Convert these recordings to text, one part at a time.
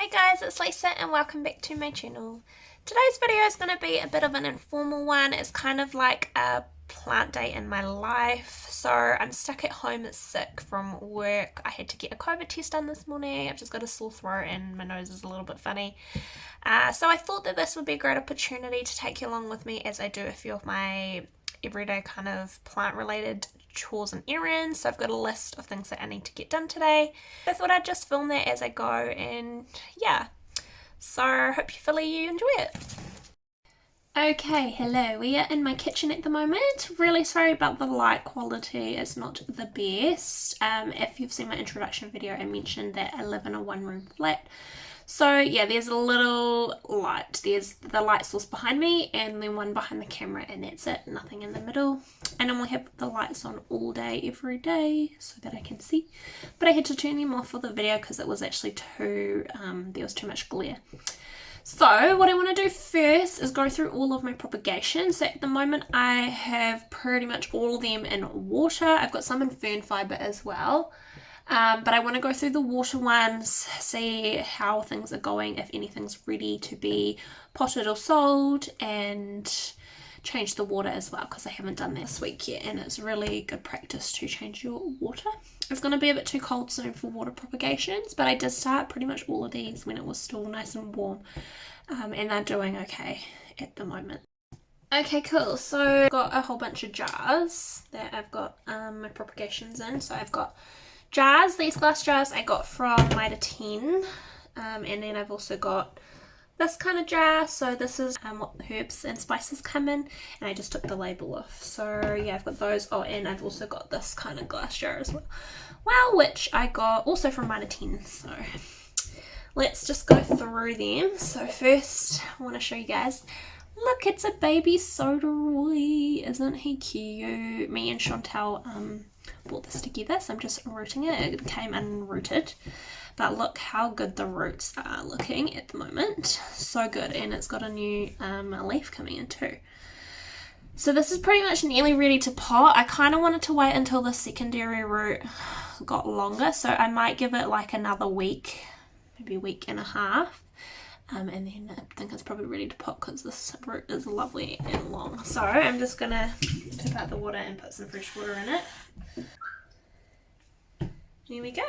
Hey guys, it's Lisa and welcome back to my channel. Today's video is going to be a bit of an informal one. It's kind of like a plant day in my life. So I'm stuck at home sick from work. I had to get a COVID test done this morning. I've just got a sore throat and my nose is a little bit funny. So I thought that this would be a great opportunity to take you along with me as I do a few of my everyday kind of plant related chores and errands. So I've got a list of things that I need to get done today. I thought I'd just film that as I go, and yeah, so hopefully you enjoy it. Okay, hello, we are in my kitchen at the moment. Really sorry about the light quality, it's not the best. If you've seen my introduction video, I mentioned that I live in a one-room flat. So yeah, there's a little light. There's the light source behind me and then one behind the camera, and that's it, nothing in the middle. I normally have the lights on all day, every day, so that I can see. But I had to turn them off for the video because it was actually there was too much glare. So what I want to do first is go through all of my propagations. So at the moment I have pretty much all of them in water. I've got some in fern fibre as well. But I want to go through the water ones, see how things are going, if anything's ready to be potted or sold, and change the water as well because I haven't done that this week yet, and it's really good practice to change your water. It's going to be a bit too cold soon for water propagations, but I did start pretty much all of these when it was still nice and warm, and they're doing okay at the moment. Okay, cool. So I've got a whole bunch of jars that I've got my propagations in. So I've got jars, these glass jars I got from Mitre 10, and then I've also got this kind of jar. So this is what the herbs and spices come in, and I just took the label off. So yeah, I've got those. Oh, and I've also got this kind of glass jar as well, which I got also from Mitre 10. So let's just go through them. So first I want to show you guys, look, it's a baby soda roy. Isn't he cute? Me and Chantal bought this together, so I'm just rooting it. It came unrooted, but look how good the roots are looking at the moment. So good, and it's got a new leaf coming in too. So this is pretty much nearly ready to pot. I kind of wanted to wait until the secondary root got longer, so I might give it like another week, maybe a week and a half. And then I think it's probably ready to pot because this root is lovely and long. So I'm just going to tip out the water and put some fresh water in it. Here we go.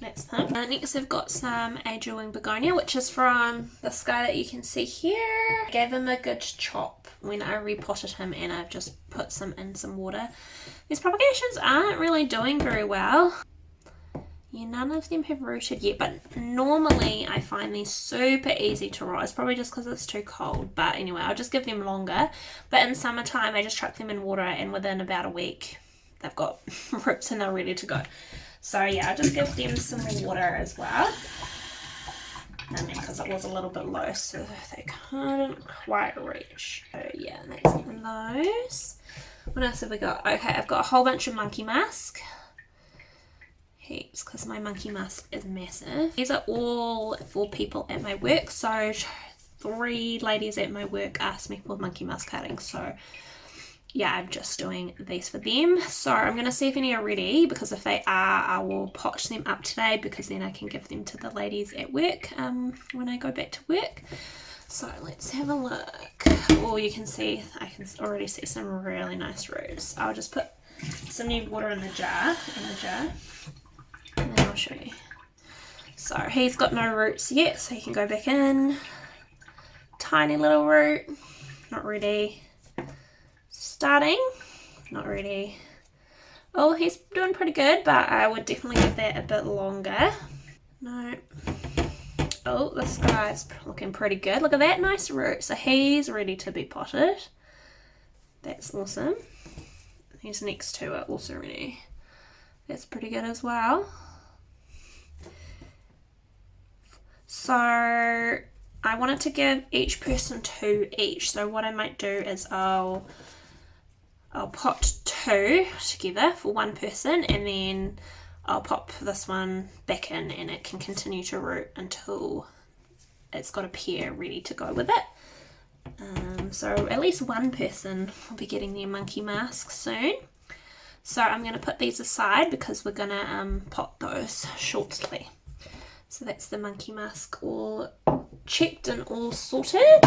That's them. Next I've got some age-wing begonia, which is from this guy that you can see here. I gave him a good chop when I repotted him, and I've just put some in some water. These propagations aren't really doing very well. Yeah, none of them have rooted yet, but normally I find these super easy to rise, probably just because it's too cold. But anyway, I'll just give them longer. But in summertime, I just chuck them in water, and within about a week, they've got roots and they're ready to go. So yeah, I'll just give them some water as well. And then because it was a little bit low, so they couldn't quite reach. So yeah, that's those. What else have we got? Okay, I've got a whole bunch of monkey mask. Heaps, because my monkey mask is massive. These are all for people at my work. So 3 ladies at my work asked me for monkey mask cutting. So yeah, I'm just doing these for them. So I'm going to see if any are ready, because if they are, I will pot them up today, because then I can give them to the ladies at work when I go back to work. So let's have a look. Oh, you can see, I can already see some really nice roots. I'll just put some new water in the jar. And then I'll show you. So he's got no roots yet, so he can go back in. Tiny little root, not ready. Starting, not ready. Oh, he's doing pretty good, but I would definitely give that a bit longer. No. Oh, this guy's looking pretty good. Look at that nice root. So he's ready to be potted. That's awesome. These next two are also ready. That's pretty good as well. So I wanted to give each person 2 each. So what I might do is I'll pot 2 together for one person, and then I'll pop this one back in, and it can continue to root until it's got a pair ready to go with it. So at least one person will be getting their monkey mask soon. So I'm going to put these aside because we're going to pot those shortly. So that's the monkey mask all checked and all sorted.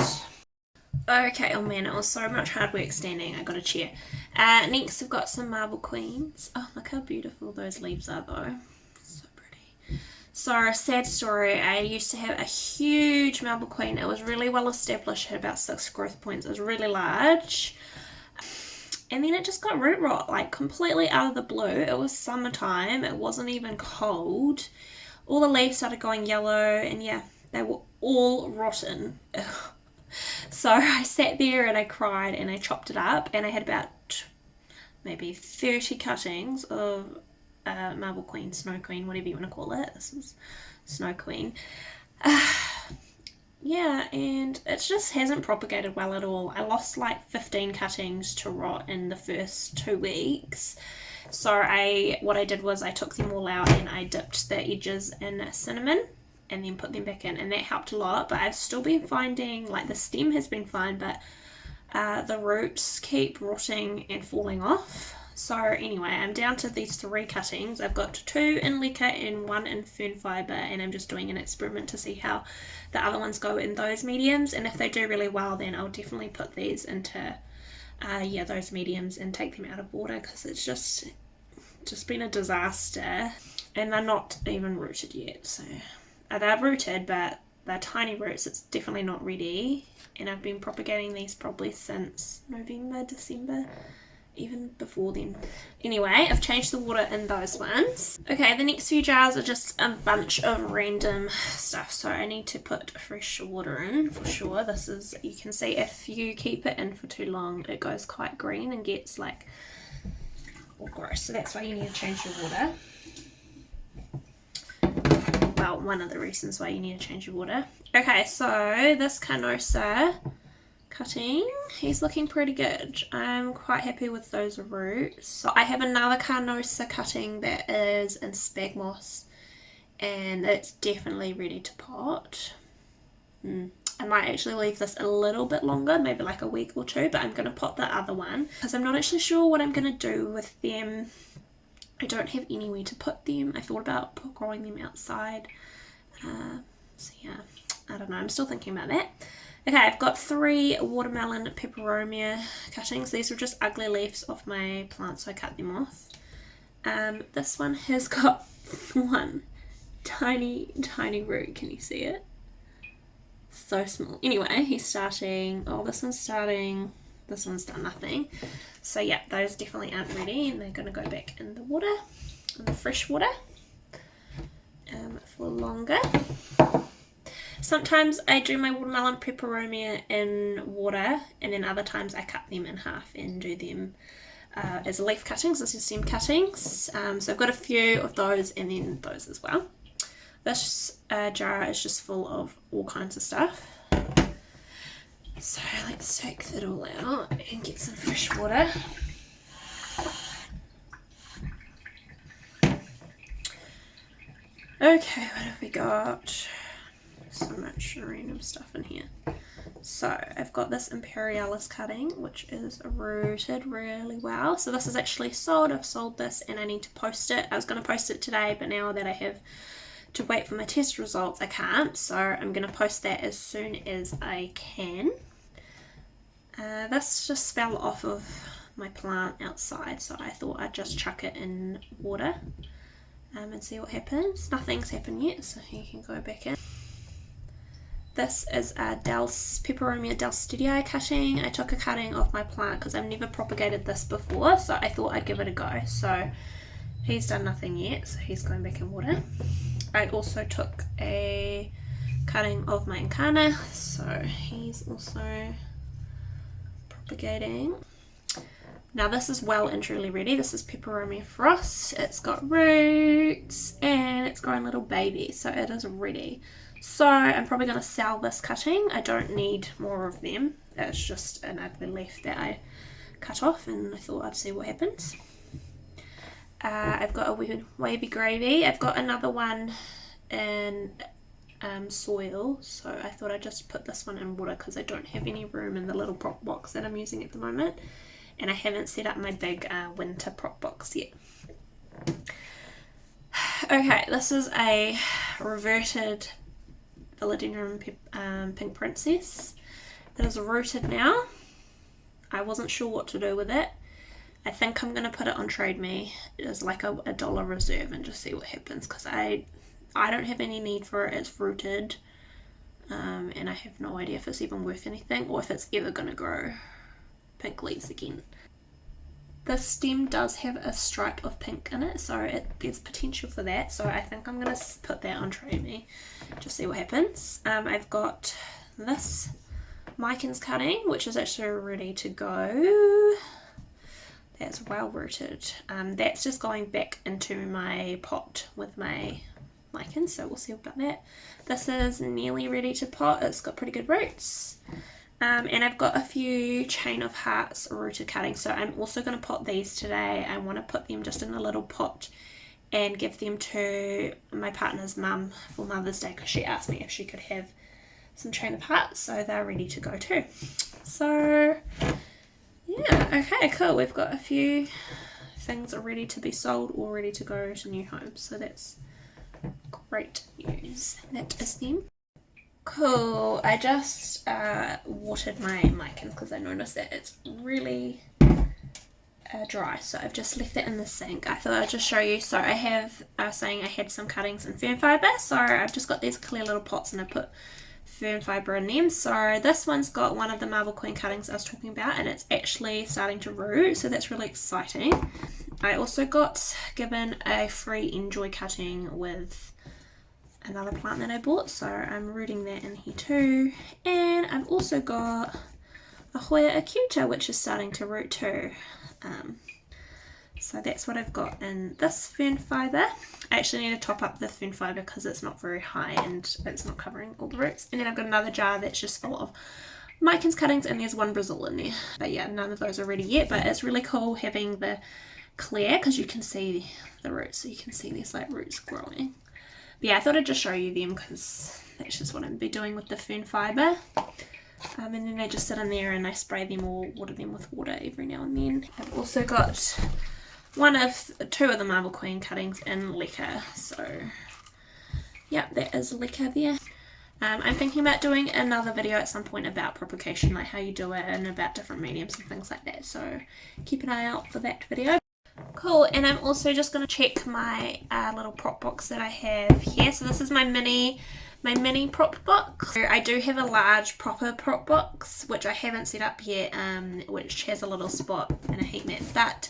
Okay, oh man, it was so much hard work standing. I got a chair. Next we've got some marble queens. Oh, look how beautiful those leaves are though. So pretty. So, sad story, I used to have a huge marble queen. It was really well established, had about 6 growth points. It was really large. And then it just got root rot, like completely out of the blue. It was summertime, it wasn't even cold. All the leaves started going yellow, and yeah, they were all rotten. So I sat there and I cried and I chopped it up, and I had about maybe 30 cuttings of Marble Queen, Snow Queen, whatever you want to call it. This is Snow Queen. Yeah, and it just hasn't propagated well at all. I lost like 15 cuttings to rot in the first 2 weeks. So what I did was I took them all out and I dipped the edges in cinnamon and then put them back in, and that helped a lot. But I've still been finding, like, the stem has been fine, but the roots keep rotting and falling off. So anyway, I'm down to these 3 cuttings. I've got 2 in leca and 1 in fern fibre, and I'm just doing an experiment to see how the other ones go in those mediums, and if they do really well, then I'll definitely put these into those mediums and take them out of water, because it's just been a disaster. And they're not even rooted yet, so they're rooted, but they're tiny roots. It's definitely not ready, and I've been propagating these probably since November, December, even before then. Anyway, I've changed the water in those ones. Okay, the next few jars are just a bunch of random stuff, so I need to put fresh water in for sure. This is, you can see if you keep it in for too long, it goes quite green and gets like all gross, so that's why you need to change your water. Well, one of the reasons why you need to change your water. Okay, so this Carnosa cutting, he's looking pretty good. I'm quite happy with those roots. So I have another Carnosa cutting that is in spag moss, and it's definitely ready to pot. I might actually leave this a little bit longer, maybe like a week or 2, but I'm going to pot the other one because I'm not actually sure what I'm going to do with them. I don't have anywhere to put them. I thought about growing them outside. So yeah, I don't know. I'm still thinking about that. Okay, I've got 3 watermelon peperomia cuttings. These were just ugly leaves off my plant, so I cut them off. This one has got 1 tiny root. Can you see it? So small. Anyway, he's starting. Oh, this one's starting. This one's done nothing. So yeah, those definitely aren't ready, and they're going to go back in the water, in the fresh water, for longer. Sometimes I do my watermelon peperomia in water, and then other times I cut them in half and do them as leaf cuttings, as stem cuttings. So I've got a few of those, and then those as well. This jar is just full of all kinds of stuff. So let's take that all out and get some fresh water. Okay, what have we got? So much random stuff in here. So I've got this Imperialis cutting, which is rooted really well. So this is actually sold. I've sold this and I need to post it. I was going to post it today, but now that I have to wait for my test results, I can't. So I'm going to post that as soon as I can. This just fell off of my plant outside, so I thought I'd just chuck it in water and see what happens. Nothing's happened yet, so you can go back in. This is a Pepperomia Dalstudii cutting. I took a cutting off my plant because I've never propagated this before, so I thought I'd give it a go. So he's done nothing yet, so he's going back in water. I also took a cutting of my Incana, so he's also propagating. Now this is well and truly ready. This is Pepperomia Frost. It's got roots and it's growing little babies, so it is ready. So I'm probably going to sell this cutting. I don't need more of them. It's just an ugly leaf that I cut off, and I thought I'd see what happens. I've got a wavy gravy. I've got another one in soil, so I thought I'd just put this one in water because I don't have any room in the little prop box that I'm using at the moment, and I haven't set up my big winter prop box yet. Okay, this is a reverted Philodendron Pink Princess. It is rooted now. I wasn't sure what to do with it. I think I'm going to put it on Trade Me as like a dollar reserve and just see what happens, because I don't have any need for it. It's rooted, and I have no idea if it's even worth anything or if it's ever going to grow pink leaves again. This stem does have a stripe of pink in it, so there's potential for that. So I think I'm going to put that on Trade Me, just see what happens. I've got this Mykins Cutting, which is actually ready to go. That's well rooted. That's just going back into my pot with my Mykins, so we'll see about that. This is nearly ready to pot. It's got pretty good roots. And I've got a few Chain of Hearts rooted cuttings, so I'm also going to pot these today. I want to put them just in a little pot and give them to my partner's mum for Mother's Day, because she asked me if she could have some Chain of Hearts, so they're ready to go too. So yeah, okay, cool. We've got a few things ready to be sold or ready to go to new homes, so that's great news. That is them. Cool. I just watered my Mykins because I noticed that it's really dry, so I've just left it in the sink. I thought I'd just show you. So I have saying I had some cuttings in fern fibre, so I've just got these clear little pots and I put fern fibre in them. So this one's got one of the Marble Queen cuttings I was talking about, and it's actually starting to root, so that's really exciting. I also got given a free Enjoy cutting with another plant that I bought, so I'm rooting that in here too. And I've also got a Hoya acuta, which is starting to root too. So that's what I've got in this fern fibre. I actually need to top up the fern fibre because it's not very high and it's not covering all the roots. And then I've got another jar that's just full of Mykins cuttings, and there's one Brazil in there. But yeah, none of those are ready yet, but it's really cool having the clear because you can see the roots, so you can see these like roots growing. But yeah, I thought I'd just show you them because that's just what I'm be doing with the fern fibre. And then they just sit in there and I spray them or water them with water every now and then. I've also got two of the Marble Queen cuttings in Leca, so yeah, that is Leca there. I'm thinking about doing another video at some point about propagation, like how you do it and about different mediums and things like that, so keep an eye out for that video. Cool, and I'm also just going to check my little prop box that I have here. So this is my mini prop box. So I do have a large proper prop box, which I haven't set up yet, which has a little spot and a heat mat. But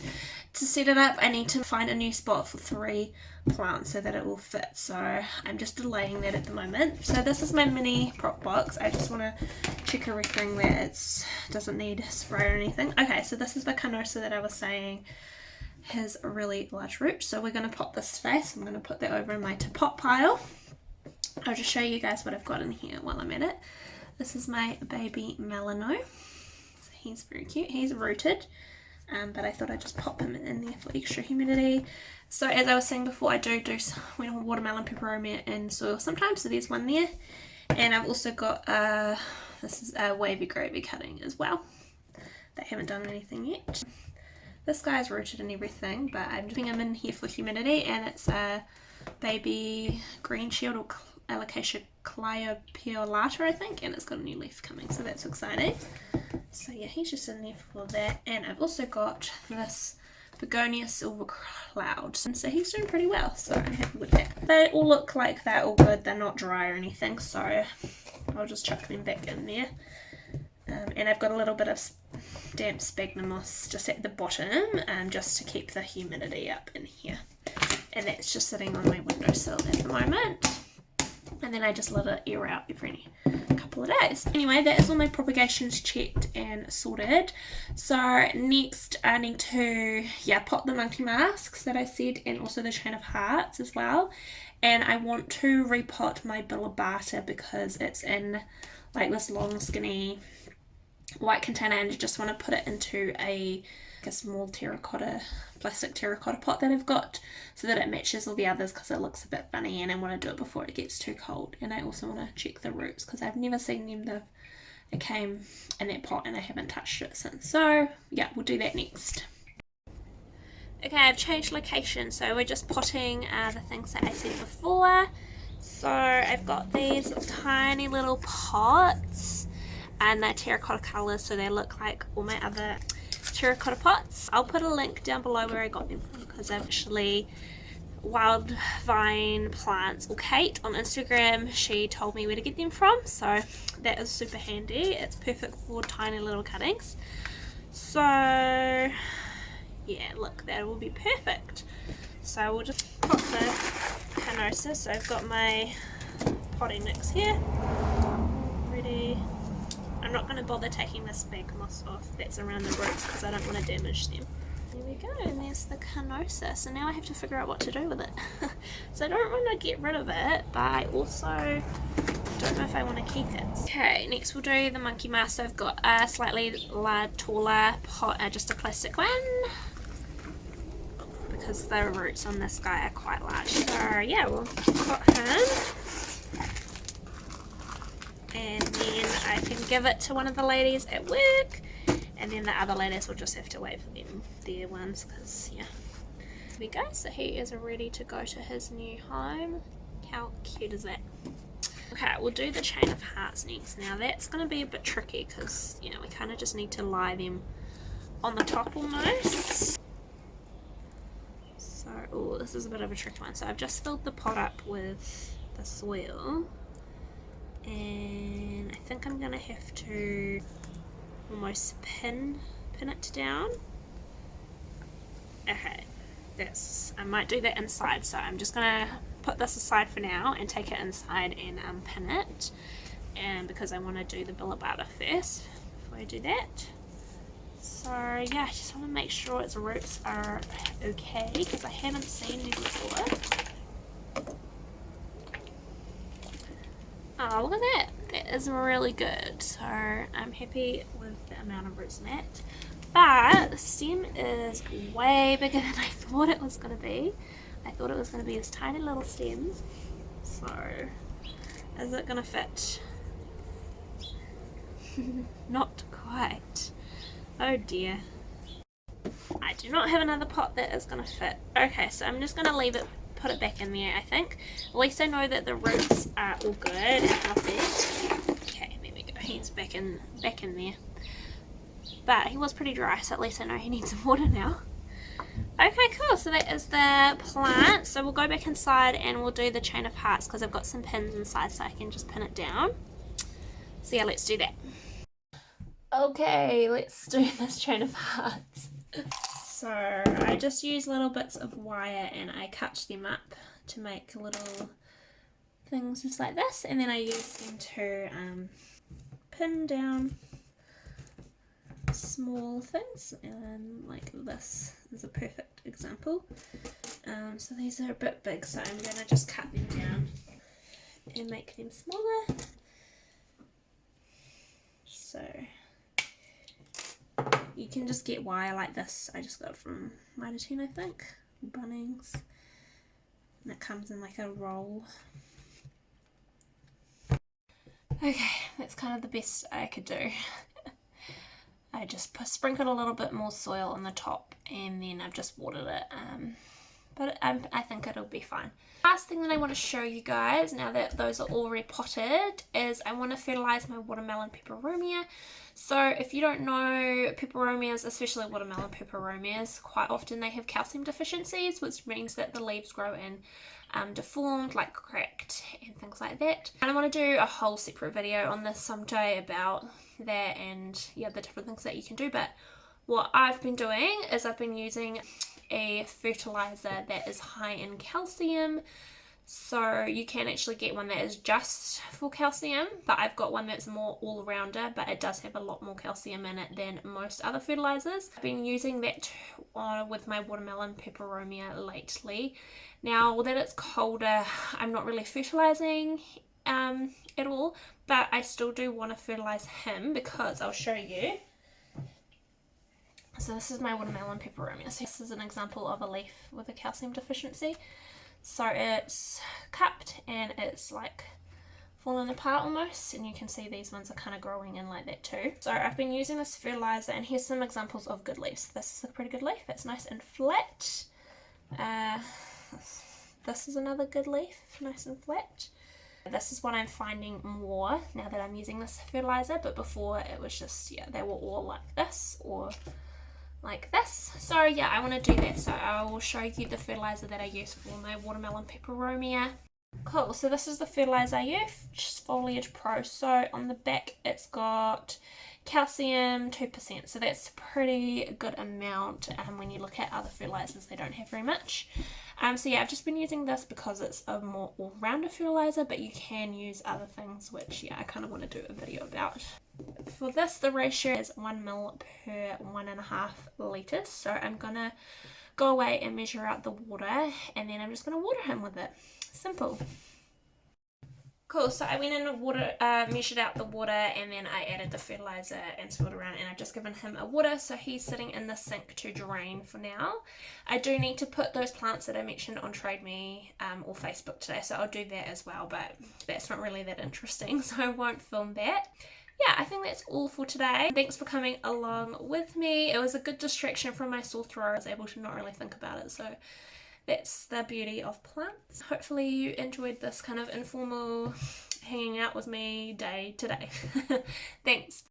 to set it up, I need to find a new spot for 3 plants so that it will fit. So I'm just delaying that at the moment. So this is my mini prop box. I just want to check everything that it doesn't need spray or anything. Okay, so this is the canosa that I was saying has a really large root, so we're going to pot this today. So I'm going to put that over in my to pot pile. I'll just show you guys what I've got in here while I'm at it. This is my baby Melano. So he's very cute. He's rooted, but I thought I'd just pop him in there for extra humidity. So as I was saying before, I do watermelon pepperoni in soil sometimes, so there's one there. And I've also got this is a wavy gravy cutting as well. They haven't done anything yet. This guy's rooted and everything, but I'm putting him in here for humidity, and it's a baby green shield or Alocasia cleopiolata, I think, and it's got a new leaf coming, so that's exciting. So yeah, he's just in there for that. And I've also got this Begonia Silver Cloud, and so he's doing pretty well, so I'm happy with that. They all look like they're all good, they're not dry or anything, so I'll just chuck them back in there. And I've got a little bit of damp sphagnum moss just at the bottom, just to keep the humidity up in here. And that's just sitting on my windowsill at the moment. And then I just let it air out every couple of days. Anyway, that is all my propagations checked and sorted. So next I need to pot the monkey masks that I said, and also the Chain of Hearts as well. And I want to repot my Billabata because it's in like this long skinny white container, and I just want to put it into a small plastic terracotta pot that I've got so that it matches all the others, because it looks a bit funny and I want to do it before it gets too cold. And I also want to check the roots because I've never seen them. It came in that pot and I haven't touched it since, so yeah, we'll do that next. Okay, I've changed location, so we're just potting the things that I said before. So I've got these tiny little pots and they're terracotta colours, so they look like all my other terracotta pots. I'll put a link down below where I got them from, because I've actually Wild Vine Plants, or Kate on Instagram, she told me where to get them from, so that is super handy. It's perfect for tiny little cuttings. So yeah, look, that will be perfect. So we'll just put the canosa. So I've got my potting mix here ready. I'm not going to bother taking this big moss off that's around the roots because I don't want to damage them. There we go, and there's the canosa. So now I have to figure out what to do with it. So I don't want to get rid of it, but I also don't know if I want to keep it. Okay, next we'll do the monkey mask. So I've got a slightly taller pot, just a plastic one, because the roots on this guy are quite large. So yeah, we'll put him, and then I can give it to one of the ladies at work, and then the other ladies will just have to wait for them, their ones, because yeah. There we go, so he is ready to go to his new home. How cute is that? Okay, we'll do the chain of hearts next. Now that's going to be a bit tricky because, you know, we kind of just need to lie them on the top almost. So, oh, this is a bit of a tricky one. So I've just filled the pot up with the soil, and I think I'm going to have to almost pin it down. Okay, I might do that inside, so I'm just going to put this aside for now and take it inside and pin it, and because I want to do the billabata first before I do that. So yeah, I just want to make sure its roots are okay because I haven't seen them before. Oh, look at that, that is really good. So I'm happy with the amount of roots in that, but the stem is way bigger than I thought it was going to be. I thought it was going to be this tiny little stem. So is it going to fit? Not quite. Oh dear. I do not have another pot that is going to fit. Okay, so I'm just going to leave it, put it back in there, I think. At least I know that the roots are all good and healthy. Okay, there we go. He's back in there. But he was pretty dry, so at least I know he needs some water now. Okay, cool. So that is the plant. So we'll go back inside and we'll do the chain of hearts because I've got some pins inside so I can just pin it down. So yeah, let's do that. Okay, let's do this chain of hearts. So I just use little bits of wire and I cut them up to make little things just like this, and then I use them to pin down small things, and like this is a perfect example. So these are a bit big, so I'm going to just cut them down and make them smaller. So you can just get wire like this. I just got it from Mitre 10, I think, Bunnings, and it comes in like a roll. Okay, that's kind of the best I could do. I just sprinkled a little bit more soil on the top, and then I've just watered it, but I think it'll be fine. Last thing that I want to show you guys, now that those are all repotted, is I want to fertilize my watermelon peperomia. So if you don't know, peperomias, especially watermelon peperomias, quite often they have calcium deficiencies, which means that the leaves grow in deformed, like cracked and things like that. And I want to do a whole separate video on this someday about that and yeah, the different things that you can do. But what I've been doing is I've been using a fertilizer that is high in calcium. So you can actually get one that is just for calcium, but I've got one that's more all-rounder, but it does have a lot more calcium in it than most other fertilizers. I've been using that with my watermelon peperomia lately. Now that it's colder, I'm not really fertilizing at all, but I still do want to fertilize him because I'll show you. So this is my watermelon peperomia. So this is an example of a leaf with a calcium deficiency. So it's cupped and it's like falling apart almost, and you can see these ones are kind of growing in like that too. So I've been using this fertilizer, and here's some examples of good leaves. This is a pretty good leaf. It's nice and flat. This is another good leaf, nice and flat. This is what I'm finding more now that I'm using this fertilizer, but before it was just, yeah, they were all like this or like this. So yeah, I want to do that. So I will show you the fertilizer that I use for my watermelon peperomia. Cool, so this is the fertilizer I use, just Foliage Pro. So on the back it's got calcium 2%, so that's a pretty good amount. When you look at other fertilizers, they don't have very much. So yeah, I've just been using this because it's a more all-rounder fertilizer, but you can use other things, which yeah, I kind of want to do a video about. For this, the ratio is 1 ml per 1.5 litres, so I'm gonna go away and measure out the water, and then I'm just gonna water him with it. Simple. Cool, so I went in and measured out the water, and then I added the fertilizer and swirled around, and I've just given him a water, so he's sitting in the sink to drain for now. I do need to put those plants that I mentioned on Trade Me or Facebook today, so I'll do that as well, but that's not really that interesting, so I won't film that. Yeah, I think that's all for today. Thanks for coming along with me. It was a good distraction from my sore throat. I was able to not really think about it, so that's the beauty of plants. Hopefully you enjoyed this kind of informal hanging out with me day today. Thanks.